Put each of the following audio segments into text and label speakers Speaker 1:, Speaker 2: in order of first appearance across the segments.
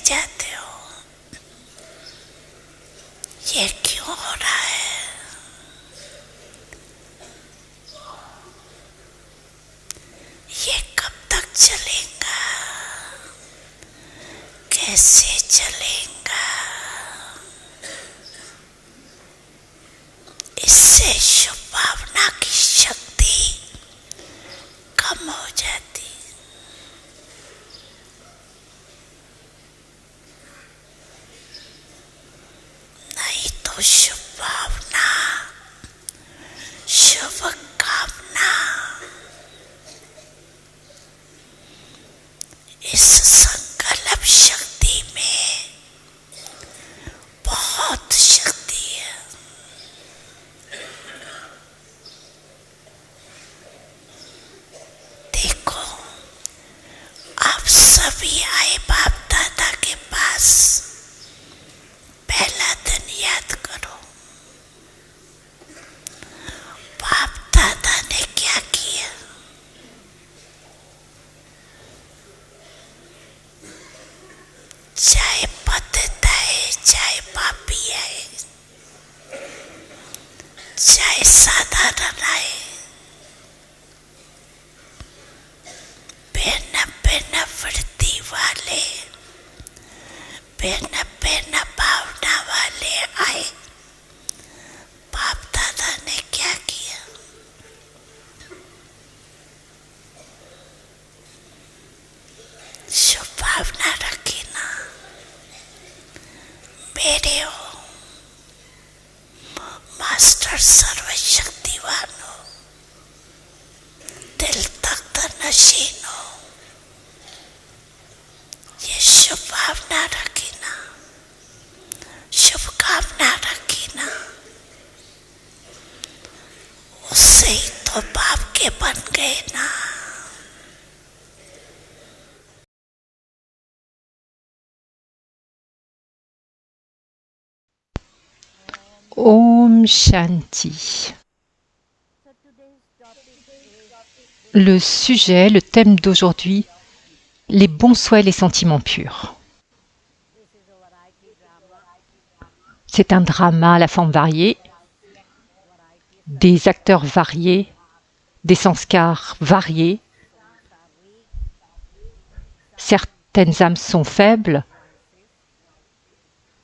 Speaker 1: जाते हो, ये क्यों हो रहा है? ये कब तक चलेगा? कैसे चलेगा? इससे शुभ भावना की शक्ति कम हो जाती। नहीं तो शुभ भावना, शुभ कामना इस संकल्प शक्ति में बहुत शक्ति है। देखो, आप सभी आए बाप दादा के पास, पहला दिन याद करो, बाप दादा ने क्या किया? चाहे पतित आए, चाहे पापी आए, चाहे साधारण आए, भिन्न भिन्न वृत्ति वाले, भिन्न भिन्न भावना वाले आए, बाप दादा ने क्या किया? शुभ भावना रखी ना, मेरे हो, मास्टर सर्वशक्तिवान हो, दिल तख्त नशीन हो, ये शुभ भावना रखी ना, शुभ कामना रखी ना, उससे ही तो बाप के बन गए ना।
Speaker 2: Om Shanti. Le sujet, le thème d'aujourd'hui, les bons souhaits, les sentiments purs. C'est un drama à la forme variée, des acteurs variés, des sanskars variés. Certaines âmes sont faibles,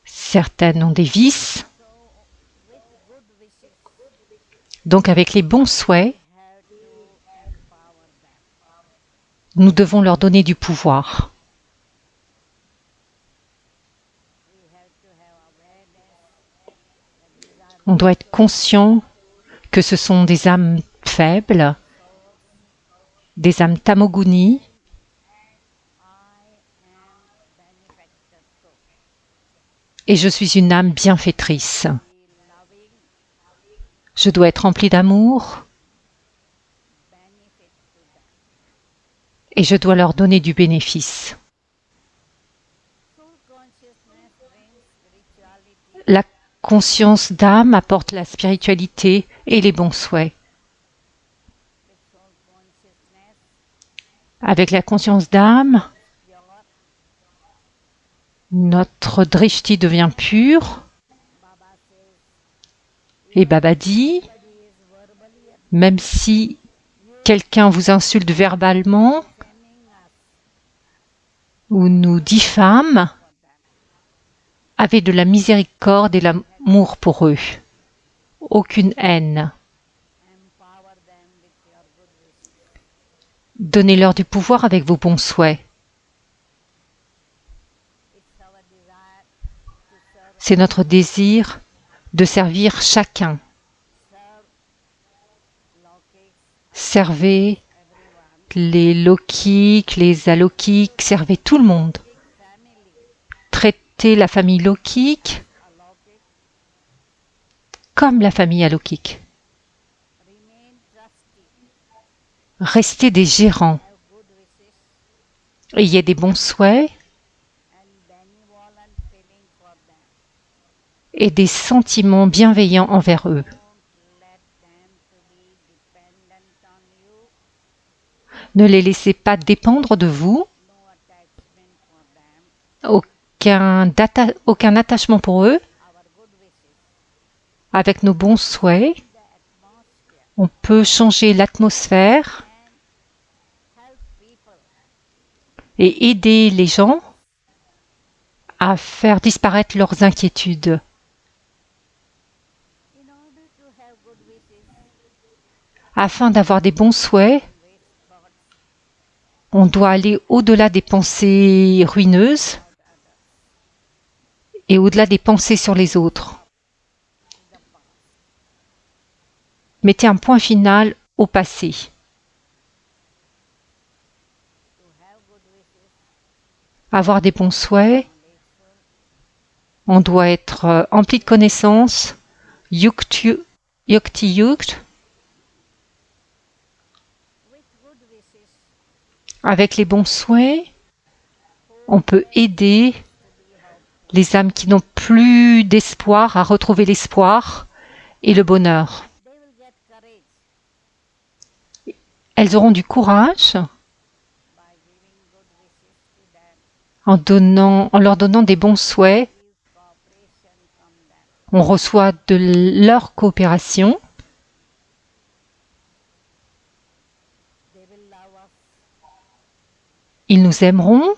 Speaker 2: certaines ont des vices. Donc avec les bons souhaits, nous devons leur donner du pouvoir. On doit être conscient que ce sont des âmes faibles, des âmes tamoguni, et je suis une âme bienfaitrice. Je dois être rempli d'amour et je dois leur donner du bénéfice. La conscience d'âme apporte la spiritualité et les bons souhaits. Avec la conscience d'âme, notre drishti devient pur. Et Baba dit, même si quelqu'un vous insulte verbalement ou nous diffame, avez de la miséricorde et l'amour pour eux. Aucune haine. Donnez-leur du pouvoir avec vos bons souhaits. C'est notre désir de servir chacun. Servez les lokiques, les alokiques, servez tout le monde. Traitez la famille lokique comme la famille alokique. Restez des gérants. Ayez des bons souhaits et des sentiments bienveillants envers eux. Ne les laissez pas dépendre de vous. aucun attachement pour eux, avec nos bons souhaits, on peut changer l'atmosphère et aider les gens à faire disparaître leurs inquiétudes. Afin d'avoir des bons souhaits, on doit aller au-delà des pensées ruineuses et au-delà des pensées sur les autres. Mettez un point final au passé. Avoir des bons souhaits, on doit être empli de connaissances, yukti yukt. Avec les bons souhaits, on peut aider les âmes qui n'ont plus d'espoir à retrouver l'espoir et le bonheur. Elles auront du courage en leur donnant des bons souhaits. On reçoit de leur coopération. Ils nous aimeront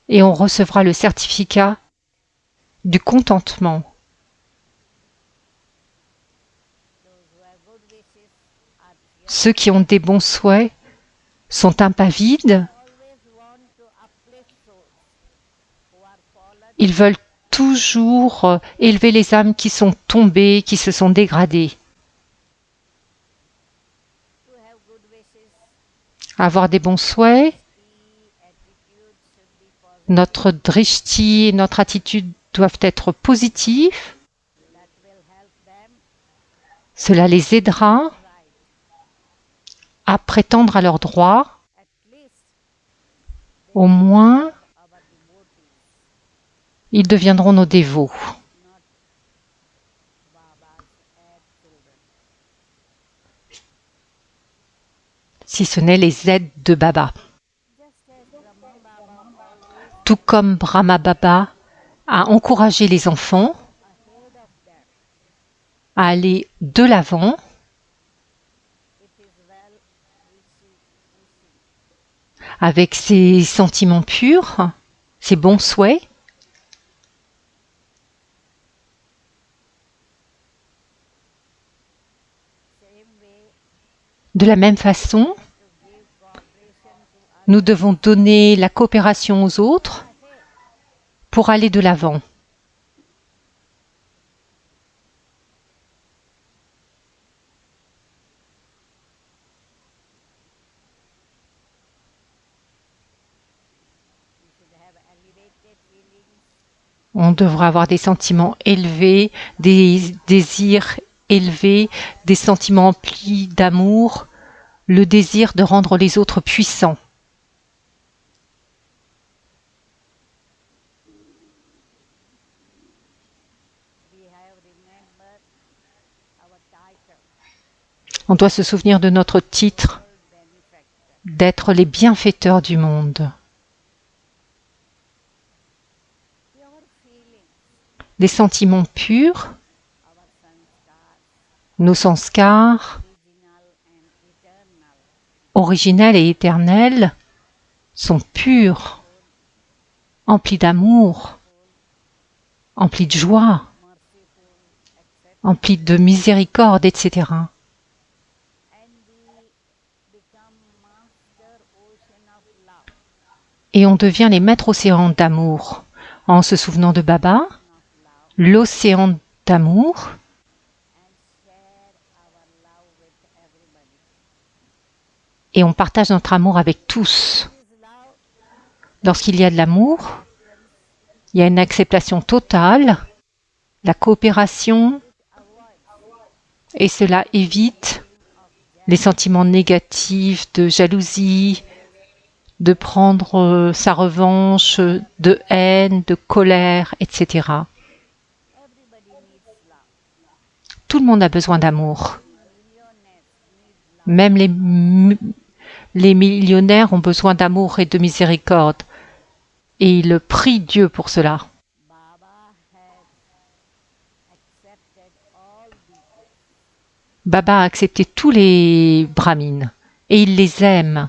Speaker 2: et on recevra le certificat du contentement. Ceux qui ont des bons souhaits sont impavides. Ils veulent toujours élever les âmes qui sont tombées, qui se sont dégradées. Avoir des bons souhaits, notre drishti et notre attitude doivent être positifs. Cela les aidera à prétendre à leurs droits. Au moins, ils deviendront nos dévots. Si ce n'est les aides de Baba. Tout comme Brahma Baba a encouragé les enfants à aller de l'avant, avec ses sentiments purs, ses bons souhaits. De la même façon, nous devons donner la coopération aux autres pour aller de l'avant. On devra avoir des sentiments élevés, des désirs élevés, des sentiments emplis d'amour, le désir de rendre les autres puissants. On doit se souvenir de notre titre, d'être les bienfaiteurs du monde. Des sentiments purs, nos sanskars, originels et éternels, sont purs, emplis d'amour, emplis de joie, emplis de miséricorde, etc. Et on devient les maîtres océans d'amour en se souvenant de Baba, l'océan d'amour, et on partage notre amour avec tous. Lorsqu'il y a de l'amour, il y a une acceptation totale, la coopération, et cela évite les sentiments négatifs de jalousie, de prendre sa revanche, de haine, de colère, etc. Tout le monde a besoin d'amour. Même les millionnaires ont besoin d'amour et de miséricorde. et il prie Dieu pour cela. Baba a accepté tous les brahmines et il les aime.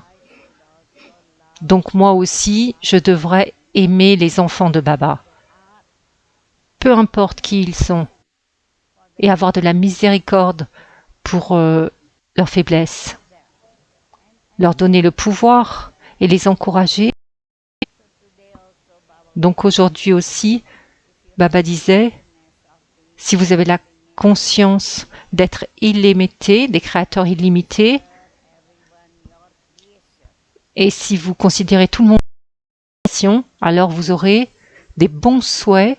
Speaker 2: Donc moi aussi, je devrais aimer les enfants de Baba, peu importe qui ils sont, et avoir de la miséricorde pour leurs faiblesses, leur donner le pouvoir et les encourager. Donc aujourd'hui aussi, Baba disait, si vous avez la conscience d'être illimité, des créateurs illimités, et si vous considérez tout le monde comme création, alors vous aurez des bons souhaits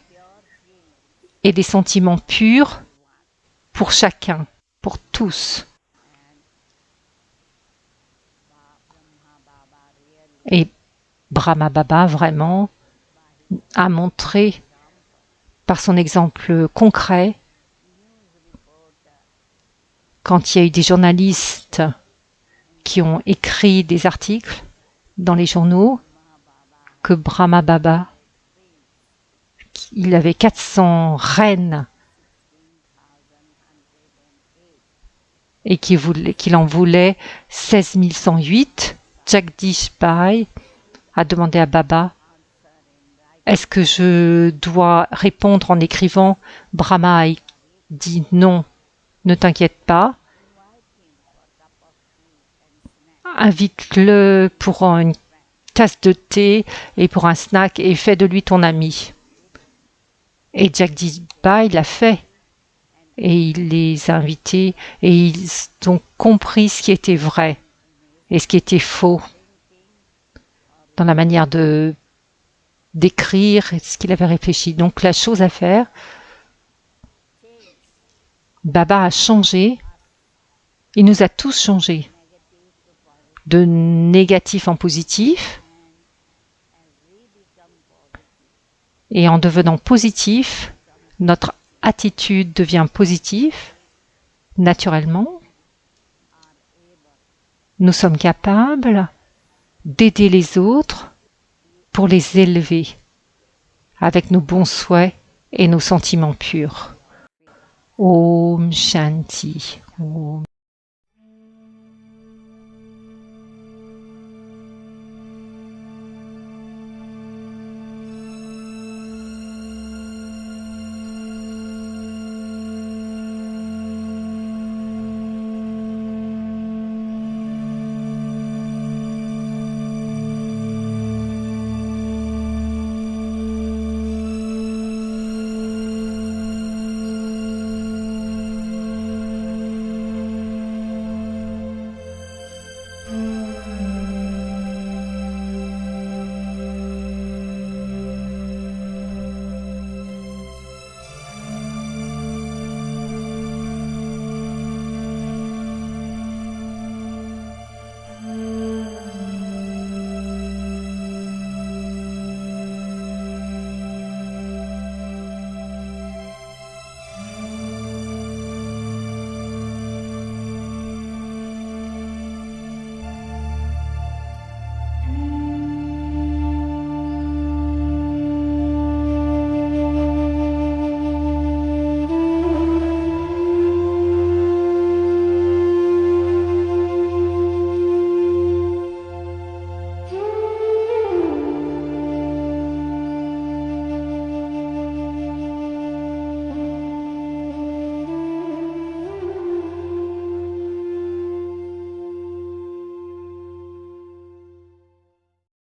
Speaker 2: et des sentiments purs pour chacun, pour tous. Et Brahma Baba vraiment a montré par son exemple concret, quand il y a eu des journalistes qui ont écrit des articles dans les journaux, que Brahma Baba, il avait 400 reines et qu'il en voulait 16 108, Jagdish Bai a demandé à Baba, est-ce que je dois répondre en écrivant? Brahma a dit non, ne t'inquiète pas. Invite-le pour une tasse de thé et pour un snack et fais de lui ton ami. Et Jagdish Bai l'a fait. Et il les a invités et ils ont compris ce qui était vrai et ce qui était faux dans la manière d'écrire et ce qu'il avait réfléchi. Donc la chose à faire, Baba a changé, il nous a tous changé, de négatif en positif, et en devenant positif, notre attitude devient positive, naturellement. Nous sommes capables d'aider les autres pour les élever avec nos bons souhaits et nos sentiments purs. Om Shanti. Om.